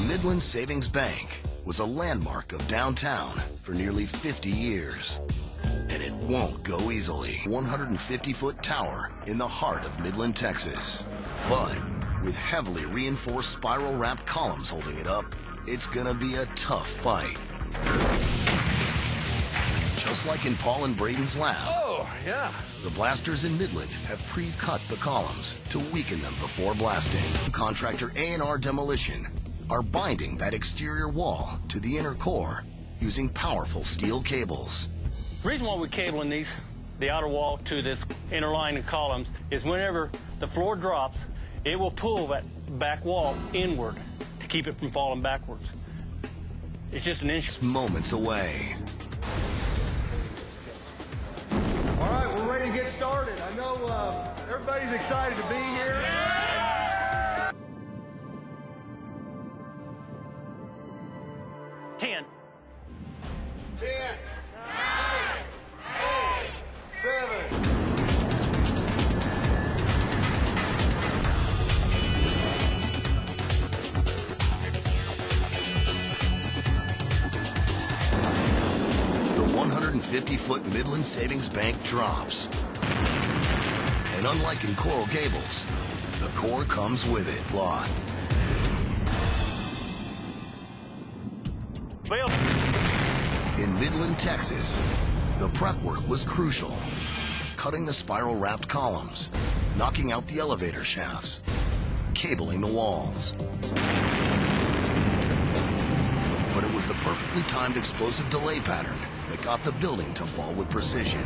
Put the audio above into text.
Midland Savings Bank was a landmark of downtown for nearly 50 years. And it won't go easily. 150-foot tower in the heart of Midland, Texas. But with heavily reinforced spiral-wrapped columns holding it up, it's gonna be a tough fight. Just like in Paul and Braden's lab, the blasters in Midland have pre-cut the columns to weaken them before blasting. Contractor A&R Demolition are binding that exterior wall to the inner core using powerful steel cables. The reason why we're cabling these, the outer wall to this inner line of columns, is whenever the floor drops, it will pull that back wall inward to keep it from falling backwards. It's just an inch. Moments away. All right, we're ready to get started. I know everybody's excited to be here. 10. 10, 9, 8, 7. The 150-foot Midland Savings Bank drops. And unlike in Coral Gables, the core comes with it. Lot. Well, In Midland, Texas, the prep work was crucial. Cutting the spiral-wrapped columns, knocking out the elevator shafts, cabling the walls. But it was the perfectly timed explosive delay pattern that got the building to fall with precision.